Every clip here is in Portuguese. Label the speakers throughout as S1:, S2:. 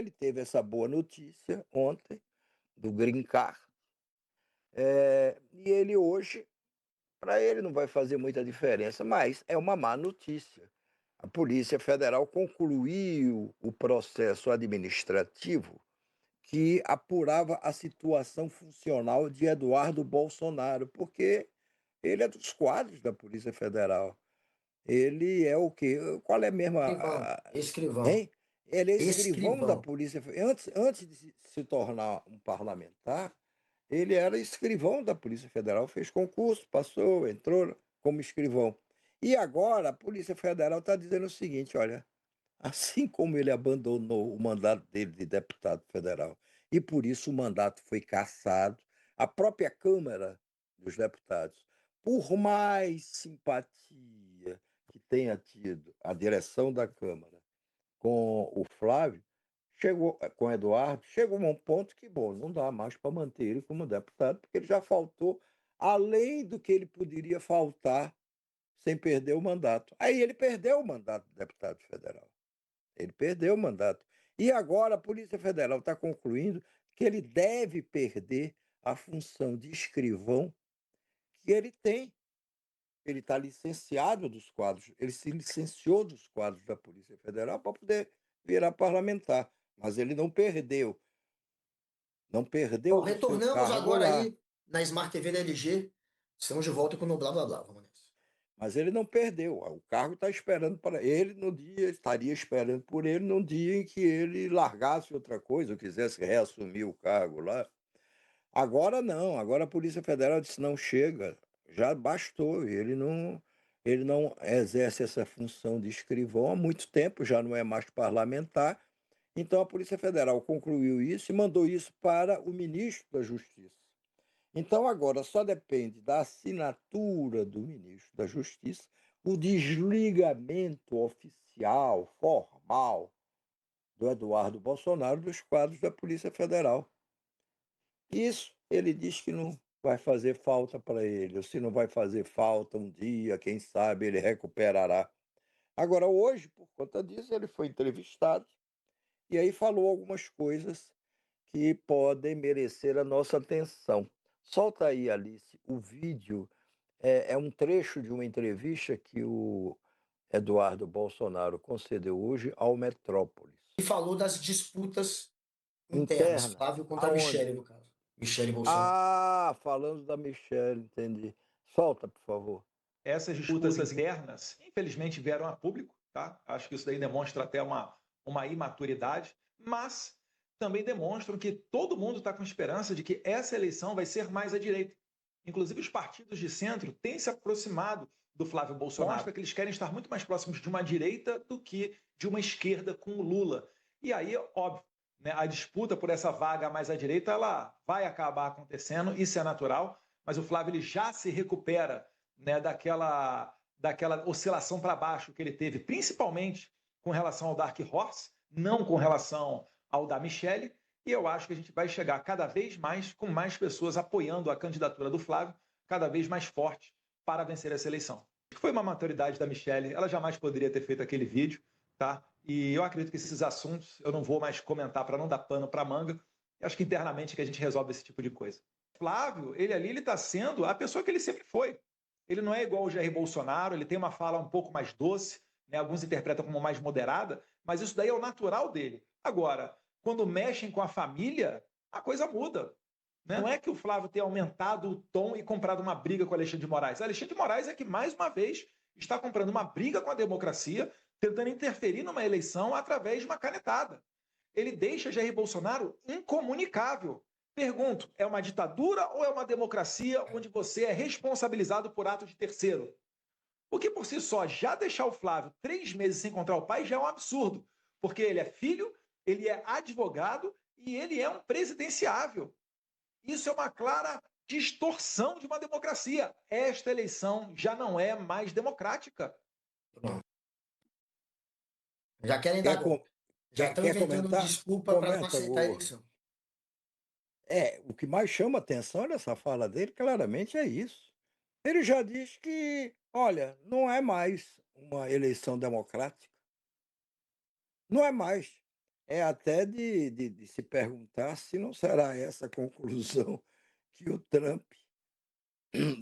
S1: Ele teve essa boa notícia ontem do green card, e ele hoje, para ele não vai fazer muita diferença, mas é uma má notícia. A Polícia Federal concluiu o processo administrativo que apurava a situação funcional de Eduardo Bolsonaro, porque ele é dos quadros da Polícia Federal. Ele é o quê? Qual é mesmo
S2: Escrivão, escrivão,
S1: hein? Ele é escrivão da
S2: escrivão.
S1: Polícia Fe antes de se tornar um parlamentar, ele era escrivão da Polícia Federal, fez concurso, passou, entrou como escrivão. E agora a Polícia Federal está dizendo o seguinte: olha, assim como ele abandonou o mandato dele de deputado federal e por isso o mandato foi cassado, a própria Câmara dos Deputados, por mais simpatia que tenha tido a direção da Câmara com o Flávio, chegou com o Eduardo, chegou a um ponto que, bom, não dá mais para manter ele como deputado, porque ele já faltou além do que ele poderia faltar sem perder o mandato. Aí ele perdeu o mandato de deputado federal. Ele perdeu o mandato. E agora a Polícia Federal está concluindo que ele deve perder a função de escrivão que ele tem. Ele está licenciado dos quadros, ele se licenciou dos quadros da Polícia Federal para poder virar parlamentar, mas ele não
S2: Ó,
S1: perdeu o seu
S2: retornamos
S1: cargo
S2: agora
S1: lá.
S2: aí na Smart TV da LG. Estamos de volta com o Blá Blá Blá. Vamos nessa.
S1: Mas ele não perdeu. O cargo está esperando para ele no dia, estaria esperando por ele no dia em que ele largasse outra coisa, ou quisesse reassumir o cargo lá. Agora não, agora a Polícia Federal disse: não chega, já bastou. Ele não exerce essa função de escrivão há muito tempo, já não é mais parlamentar. Então a Polícia Federal concluiu isso e mandou isso para o ministro da Justiça. Então agora só depende da assinatura do ministro da Justiça o desligamento oficial, formal, do Eduardo Bolsonaro dos quadros da Polícia Federal. Isso ele diz que não vai fazer falta para ele, ou se não vai fazer falta um dia, quem sabe ele recuperará. Agora, hoje, por conta disso, ele foi entrevistado e aí falou algumas coisas que podem merecer a nossa atenção. Solta aí, Alice, o vídeo. É um trecho de uma entrevista que o Eduardo Bolsonaro concedeu hoje ao Metrópolis.
S2: E falou das disputas internas.
S1: Internas,
S2: Flávio contra Michele,
S1: aonde?
S2: no caso. Michele Bolsonaro.
S1: Ah, falando da Michelle, entendi. Solta, por favor.
S3: Essas disputas internas, infelizmente, vieram a público, tá? Acho que isso daí demonstra até uma imaturidade, mas também demonstram que todo mundo está com esperança de que essa eleição vai ser mais à direita. Inclusive, os partidos de centro têm se aproximado do Flávio Bolsonaro. Mostra que eles querem estar muito mais próximos de uma direita do que de uma esquerda com o Lula. E aí, óbvio, né, a disputa por essa vaga mais à direita ela vai acabar acontecendo, isso é natural, mas o Flávio ele já se recupera, né, daquela oscilação para baixo que ele teve, principalmente com relação ao Dark Horse, não com relação ao da Michelle, e eu acho que a gente vai chegar cada vez mais com mais pessoas apoiando a candidatura do Flávio, cada vez mais forte para vencer essa eleição. Foi uma maturidade da Michelle, ela jamais poderia ter feito aquele vídeo, tá? E eu acredito que esses assuntos eu não vou mais comentar para não dar pano para manga. Eu acho que internamente que a gente resolve esse tipo de coisa. Flávio, ele ali ele está sendo a pessoa que ele sempre foi. Ele não é igual ao Jair Bolsonaro, ele tem uma fala um pouco mais doce, né? Alguns interpretam como mais moderada, mas isso daí é o natural dele. Agora, quando mexem com a família, a coisa muda. Né? Não é que o Flávio tenha aumentado o tom e comprado uma briga com o Alexandre de Moraes. Alexandre de Moraes é que, mais uma vez, está comprando uma briga com a democracia, tentando interferir numa eleição através de uma canetada. Ele deixa Jair Bolsonaro incomunicável. Pergunto, é uma ditadura ou é uma democracia onde você é responsabilizado por ato de terceiro? O que por si só, já deixar o Flávio 3 meses sem encontrar o pai já é um absurdo, porque ele é filho, ele é advogado e ele é um presidenciável. Isso é uma clara distorção de uma democracia. Esta eleição já não é mais democrática.
S2: Já querem dar
S1: Quer, com-
S2: golpe. Já estão
S1: quer
S2: inventando
S1: comentar?
S2: desculpa para não
S1: Comenta,
S2: aceitar a
S1: Google.
S2: eleição.
S1: O que mais chama atenção nessa fala dele, claramente, é isso. Ele já diz que, olha, não é mais uma eleição democrática. Não é mais. é até de se perguntar se não será essa a conclusão que o Trump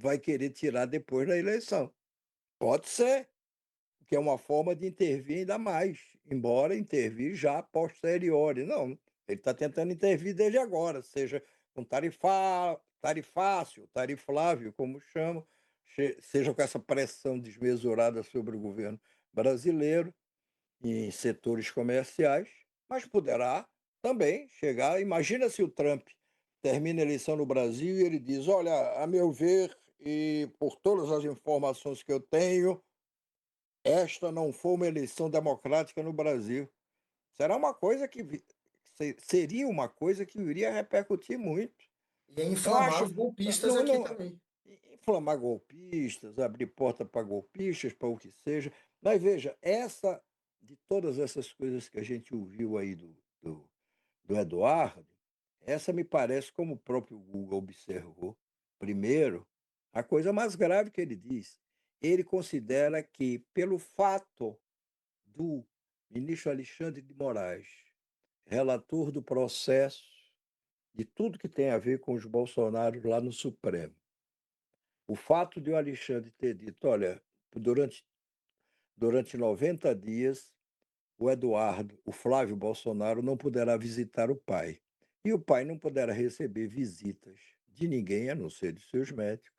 S1: vai querer tirar depois da eleição. Pode ser, que é uma forma de intervir ainda mais, embora intervir já a posteriori. Não, ele está tentando intervir desde agora, seja com tarifácio, tariflável, como chamam, seja com essa pressão desmesurada sobre o governo brasileiro em setores comerciais, mas poderá também chegar. Imagina se o Trump termina a eleição no Brasil e ele diz: Olha, a meu ver, e por todas as informações que eu tenho, esta não foi uma eleição democrática no Brasil. Será uma coisa que seria uma coisa que iria repercutir muito.
S2: E é
S1: Eu
S2: inflamar
S1: acho
S2: os golpistas
S1: não,
S2: aqui
S1: não,
S2: também.
S1: inflamar golpistas, abrir porta para golpistas, para o que seja. Mas veja, essa de todas essas coisas que a gente ouviu aí do Eduardo, essa me parece, como o próprio Google observou, primeiro, a coisa mais grave que ele diz. Ele considera que, pelo fato do ministro Alexandre de Moraes, relator do processo de tudo que tem a ver com os Bolsonaros lá no Supremo, o fato de o Alexandre ter dito: olha, durante, durante 90 dias, o Flávio Bolsonaro, não poderá visitar o pai. E o pai não poderá receber visitas de ninguém, a não ser de seus médicos,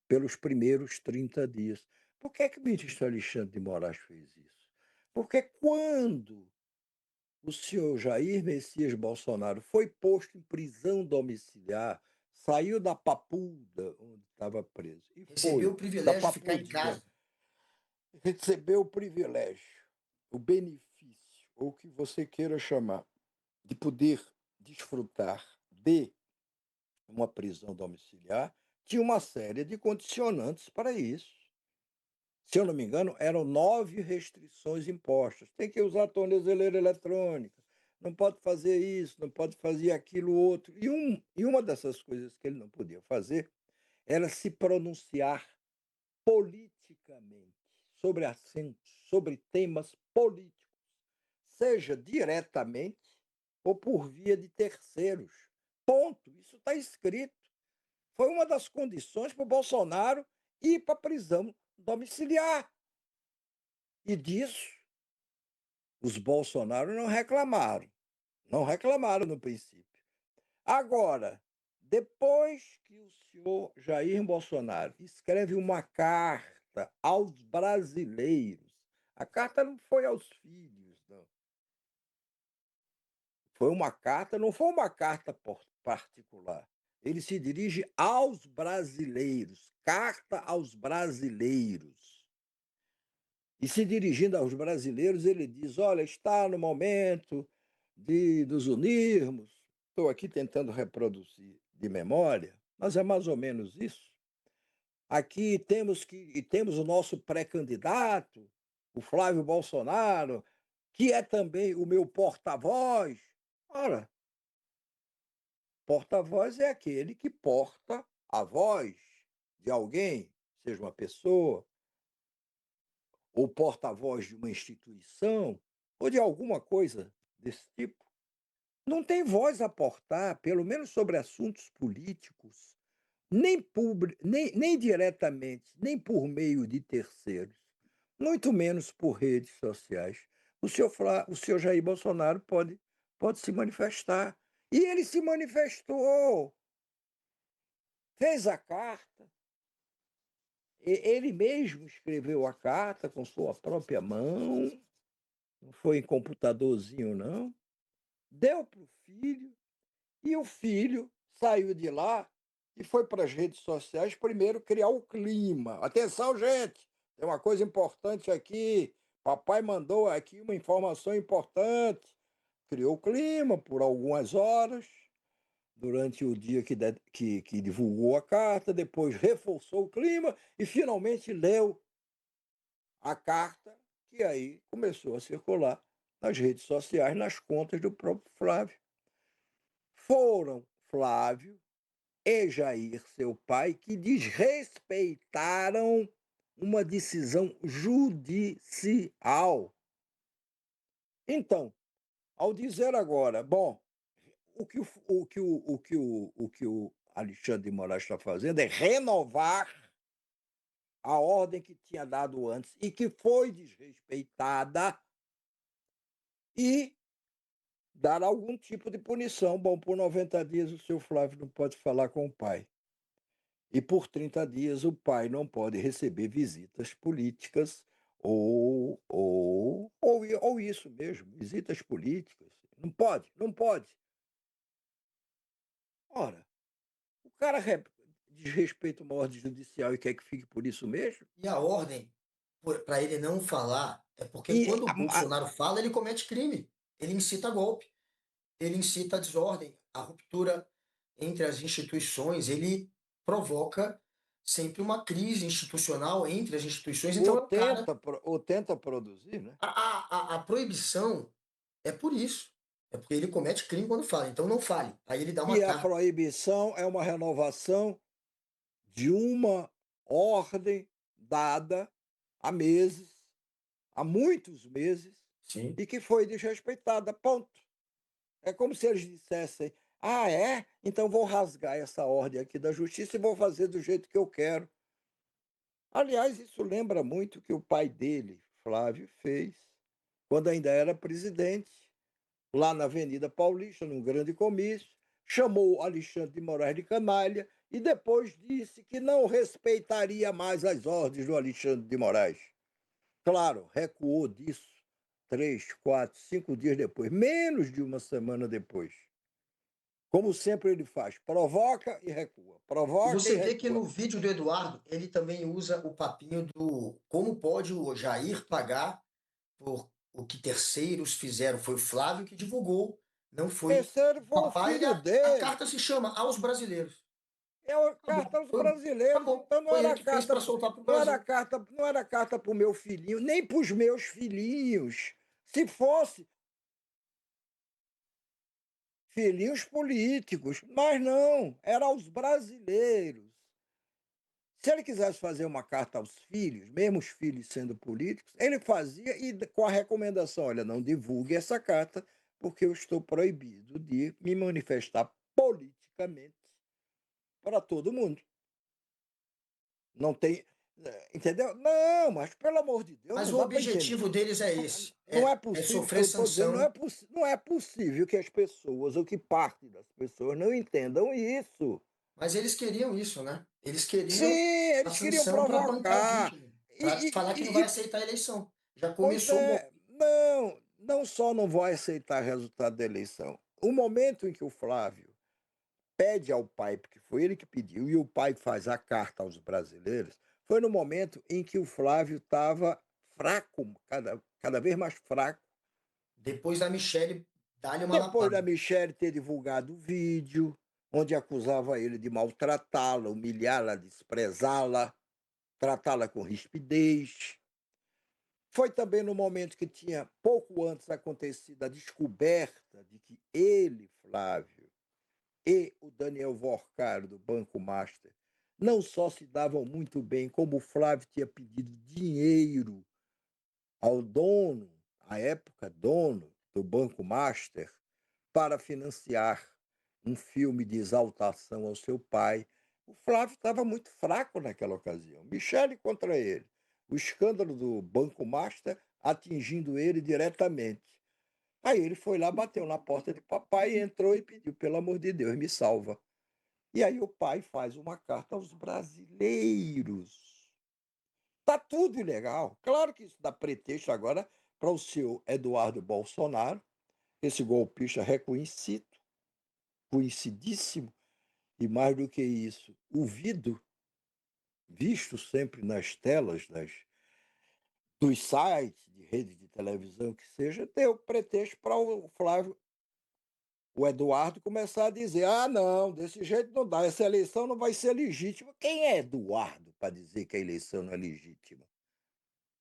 S1: pelos primeiros 30 dias. Por que é que o ministro Alexandre de Moraes fez isso? Porque quando o senhor Jair Messias Bolsonaro foi posto em prisão domiciliar, saiu da Papuda, onde estava preso, e
S2: Recebeu
S1: foi
S2: o
S1: da
S2: privilégio de ficar em
S1: Papudinha,
S2: casa.
S1: recebeu o privilégio, o benefício, ou o que você queira chamar, de poder desfrutar de uma prisão domiciliar, tinha uma série de condicionantes para isso. Se eu não me engano, eram 9 restrições impostas. Tem que usar tornozeleira eletrônica, não pode fazer isso, não pode fazer aquilo outro. E uma dessas coisas que ele não podia fazer era se pronunciar politicamente sobre assuntos, sobre temas políticos, seja diretamente ou por via de terceiros. Ponto. Isso está escrito. Foi uma das condições para o Bolsonaro ir para a prisão domiciliar. E disso os Bolsonaro não reclamaram. Não reclamaram no princípio. Agora, depois que o senhor Jair Bolsonaro escreve uma carta aos brasileiros, a carta não foi aos filhos, não. Foi uma carta, não foi uma carta particular. Ele se dirige aos brasileiros, carta aos brasileiros. E se dirigindo aos brasileiros, ele diz: Olha, está no momento de nos unirmos. Estou aqui tentando reproduzir de memória, mas é mais ou menos isso. Aqui temos o nosso pré-candidato, o Flávio Bolsonaro, que é também o meu porta-voz. Ora, porta-voz é aquele que porta a voz de alguém, seja uma pessoa, ou porta-voz de uma instituição, ou de alguma coisa desse tipo. Não tem voz a portar, pelo menos sobre assuntos políticos, nem diretamente, nem por meio de terceiros, muito menos por redes sociais. O senhor Jair Bolsonaro pode se manifestar. E ele se manifestou, fez a carta, ele mesmo escreveu a carta com sua própria mão, não foi em computadorzinho, não, deu para o filho, e o filho saiu de lá e foi para as redes sociais primeiro criar o clima. Atenção, gente, tem uma coisa importante aqui. Papai mandou aqui uma informação importante. Criou o clima por algumas horas, durante o dia que divulgou a carta, depois reforçou o clima e finalmente leu a carta, que aí começou a circular nas redes sociais, nas contas do próprio Flávio. Foram Flávio e Jair, seu pai, que desrespeitaram uma decisão judicial. Então, ao dizer agora, bom, o que o Alexandre de Moraes está fazendo é renovar a ordem que tinha dado antes e que foi desrespeitada e dar algum tipo de punição. Bom, por 90 dias o seu Flávio não pode falar com o pai. E por 30 dias o pai não pode receber visitas políticas ou isso mesmo, visitas políticas. Não pode, não pode. Ora, o cara desrespeita uma ordem judicial e quer que fique por isso mesmo?
S2: E a ordem, para ele não falar, é porque
S1: E
S2: quando o Bolsonaro fala, ele comete crime. Ele incita golpe, ele incita a desordem, a ruptura entre as instituições, ele provoca sempre uma crise institucional entre as instituições. Então, é um cara.
S1: ou tenta produzir, né?
S2: A proibição é por isso. É porque ele comete crime quando fala. Então, não fale. Aí ele dá uma
S1: E a
S2: carta.
S1: proibição é uma renovação de uma ordem dada há meses, há muitos meses,
S2: Sim.
S1: e que foi desrespeitada. Ponto. É como se eles dissessem: ah, é? Então vou rasgar essa ordem aqui da justiça e vou fazer do jeito que eu quero. Aliás, isso lembra muito o que o pai dele, Flávio, fez quando ainda era presidente, lá na Avenida Paulista, num grande comício, chamou Alexandre de Moraes de canalha e depois disse que não respeitaria mais as ordens do Alexandre de Moraes. Claro, recuou disso 3, 4, 5 dias depois, menos de uma semana depois. Como sempre ele faz, provoca e recua,
S2: E
S1: provoca e
S2: você vê que
S1: recua.
S2: no vídeo do Eduardo, ele também usa o papinho do como pode o Jair pagar por o que terceiros fizeram. Foi o Flávio que divulgou, não foi
S1: Terceiro
S2: o
S1: foi o
S2: papai. E
S1: filho
S2: a
S1: dele.
S2: carta se chama Aos Brasileiros.
S1: É a carta
S2: Acabou.
S1: aos brasileiros,
S2: Acabou.
S1: então não
S2: Foi ele
S1: era
S2: que fez
S1: carta,
S2: para soltar para o
S1: não era
S2: Brasil.
S1: carta, não era carta para o meu filhinho, nem para os meus filhinhos. Se fosse filhinhos políticos, mas não, era aos brasileiros. Se ele quisesse fazer uma carta aos filhos, mesmo os filhos sendo políticos, ele fazia e com a recomendação: olha, não divulgue essa carta, porque eu estou proibido de me manifestar politicamente para todo mundo. Não tem. Entendeu? Não, mas pelo amor de Deus,
S2: Mas
S1: não
S2: o
S1: dá para entender.
S2: objetivo deles é
S1: Não,
S2: esse:
S1: não
S2: é,
S1: é
S2: é
S1: possível,
S2: sofrer
S1: eu estou dizendo,
S2: sanção.
S1: não é possível que as pessoas, ou que parte das pessoas, não entendam isso.
S2: Mas eles queriam isso, né? Eles queriam
S1: Sim,
S2: a
S1: eles queriam
S2: sanção para bancar o
S1: provocar.
S2: impeachment,
S1: E,
S2: para falar que não vai
S1: e,
S2: aceitar a eleição. Já
S1: pois
S2: começou o
S1: é,
S2: golpe.
S1: não, não só não vai aceitar o resultado da eleição. O momento em que o Flávio pede ao pai, porque foi ele que pediu, e o pai faz a carta aos brasileiros, foi no momento em que o Flávio estava fraco, cada vez mais fraco,
S2: Depois da Michelle dar-lhe uma
S1: depois da
S2: lapada.
S1: Michelle ter divulgado o vídeo, onde acusava ele de maltratá-la, humilhá-la, desprezá-la, tratá-la com rispidez. Foi também no momento que tinha pouco antes acontecido a descoberta de que ele, Flávio, e o Daniel Vorcaro, do Banco Master, não só se davam muito bem, como o Flávio tinha pedido dinheiro ao dono, à época dono do Banco Master, para financiar um filme de exaltação ao seu pai. O Flávio estava muito fraco naquela ocasião. Michele contra ele. O escândalo do Banco Master atingindo ele diretamente. Aí ele foi lá, bateu na porta de papai, entrou e pediu: pelo amor de Deus, me salva. E aí o pai faz uma carta aos brasileiros. Está tudo ilegal. Claro que isso dá pretexto agora para o senhor Eduardo Bolsonaro, esse golpista reconhecido, conhecidíssimo, e mais do que isso, ouvido, visto sempre nas telas dos sites, de rede de televisão que seja, deu pretexto para o Flávio, o Eduardo, começar a dizer: ah, não, desse jeito não dá, essa eleição não vai ser legítima. Quem é Eduardo para dizer que a eleição não é legítima?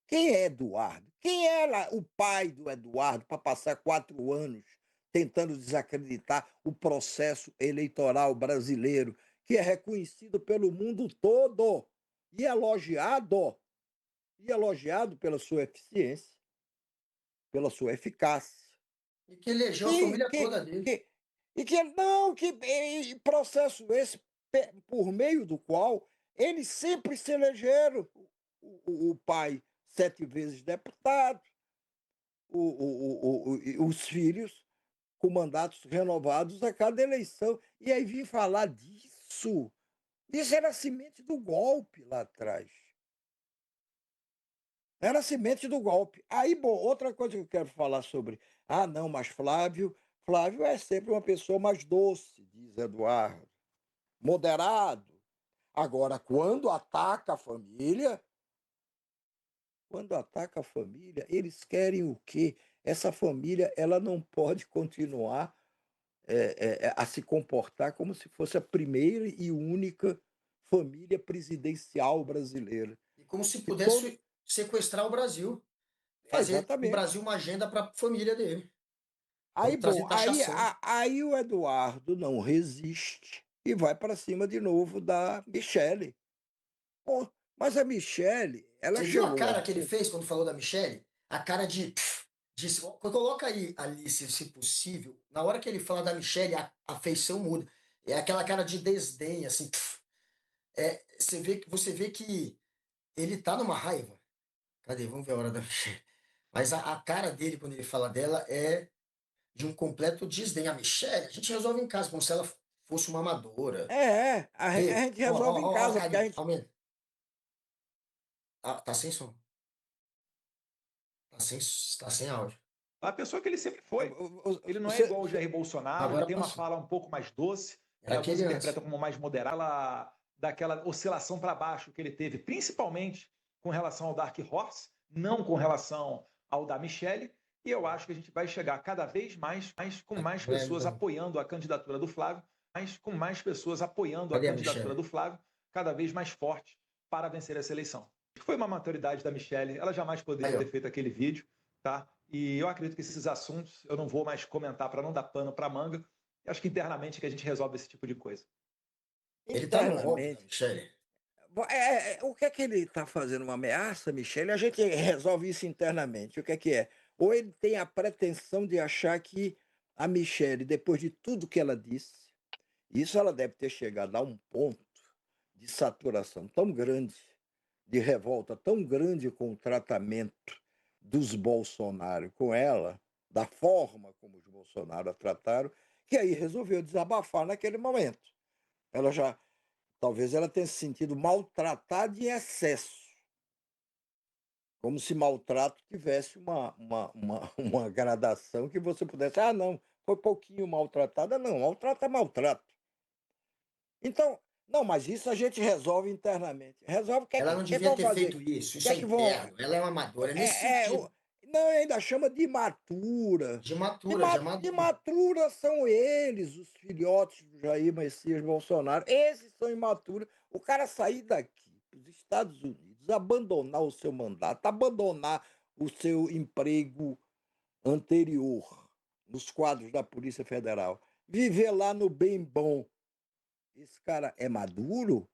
S1: Quem é Eduardo? Quem era o pai do Eduardo para passar 4 anos tentando desacreditar o processo eleitoral brasileiro, que é reconhecido pelo mundo todo e elogiado pela sua eficiência, pela sua eficácia?
S2: E que elegeu a
S1: Que,
S2: família
S1: que,
S2: toda dele.
S1: que, e que não, que e processo esse por meio do qual eles sempre se elegeram. O pai, 7 vezes deputado, os filhos com mandatos renovados a cada eleição. E aí vim falar disso. Isso era a semente do golpe lá atrás. Era a semente do golpe. Aí, bom, outra coisa que eu quero falar sobre. Ah, não, mas Flávio é sempre uma pessoa mais doce, diz Eduardo, moderado. Agora, quando ataca a família, eles querem o quê? Essa família, ela não pode continuar a se comportar como se fosse a primeira e única família presidencial brasileira.
S2: E como se
S1: Que todo,
S2: pudesse sequestrar o Brasil. Fazer do
S1: exatamente.
S2: Brasil uma agenda para a família dele.
S1: Aí,
S2: Vamos trazer
S1: bom,
S2: taxação.
S1: aí o Eduardo não resiste e vai para cima de novo da Michele. Pô, mas a Michele, ela
S2: Você viu a
S1: chegou ao
S2: cara que ele
S1: ponto.
S2: fez quando falou da Michelle? A cara de coloca aí, Alice, se possível. Na hora que ele fala da Michelle, a feição muda. É aquela cara de desdém, assim. Você vê que ele tá numa raiva. Cadê? Vamos ver a hora da Michelle. Mas a cara dele, quando ele fala dela, é de um completo desdém. A Michelle, a gente resolve em casa, como se ela fosse uma amadora.
S1: A
S2: Vê?
S1: gente
S2: Ó,
S1: resolve
S2: ó,
S1: em
S2: ó, ó,
S1: casa, porque a
S2: carinho,
S1: gente.
S2: aumenta. Ah, tá sem som. Tá sem, tá sem áudio.
S3: A pessoa que ele sempre foi. Ele não é
S1: Você,
S3: igual o Jair Bolsonaro, ele
S2: Agora
S3: tem uma
S2: passou.
S3: fala um pouco mais doce,
S2: Era
S3: alguns
S2: aquele antes.
S3: interpretam como mais moderada, daquela oscilação para baixo que ele teve, principalmente com relação ao Dark Horse, não com relação ao da Michelle, e eu acho que a gente vai chegar cada vez com mais pessoas apoiando a candidatura do Flávio,
S2: Cadê a Michelle?
S3: cada vez mais forte para vencer essa eleição. Foi uma maturidade da Michelle, ela jamais
S2: Aí,
S3: poderia
S2: ó.
S3: ter feito aquele vídeo, tá? E eu acredito que esses assuntos eu não vou mais comentar para não dar pano para manga. Acho que internamente que a gente resolve esse tipo de coisa.
S2: Ele tá no óbvio da
S1: internamente.
S2: Michelle.
S1: O que é que ele está fazendo? Uma ameaça, Michele? A gente resolve isso internamente. O que é que é? Ou ele tem a pretensão de achar que a Michele, depois de tudo que ela disse, isso ela deve ter chegado a um ponto de saturação tão grande, de revolta tão grande com o tratamento dos Bolsonaro com ela, da forma como os Bolsonaro a trataram, que aí resolveu desabafar naquele momento. Ela já Talvez ela tenha se sentido maltratada em excesso, como se maltrato tivesse uma gradação que você pudesse, ah, não, foi pouquinho maltratada. Não, maltrato é maltrato. Então, não, mas isso a gente resolve internamente. Resolve
S2: Ela não
S1: o que é que
S2: devia
S1: vão
S2: ter
S1: fazer?
S2: feito isso.
S1: O que
S2: Isso
S1: é
S2: é
S1: que vão.
S2: interno. Ela é uma amadora. É nesse
S1: É, é,
S2: sentido.
S1: não, ainda chama de imatura.
S2: De matura, de amadura.
S1: Imaturas são eles, os filhotes do Jair Messias Bolsonaro. Esses são imaturos. O cara sair daqui para os Estados Unidos, abandonar o seu mandato, abandonar o seu emprego anterior nos quadros da Polícia Federal, viver lá no bem bom. Esse cara é maduro?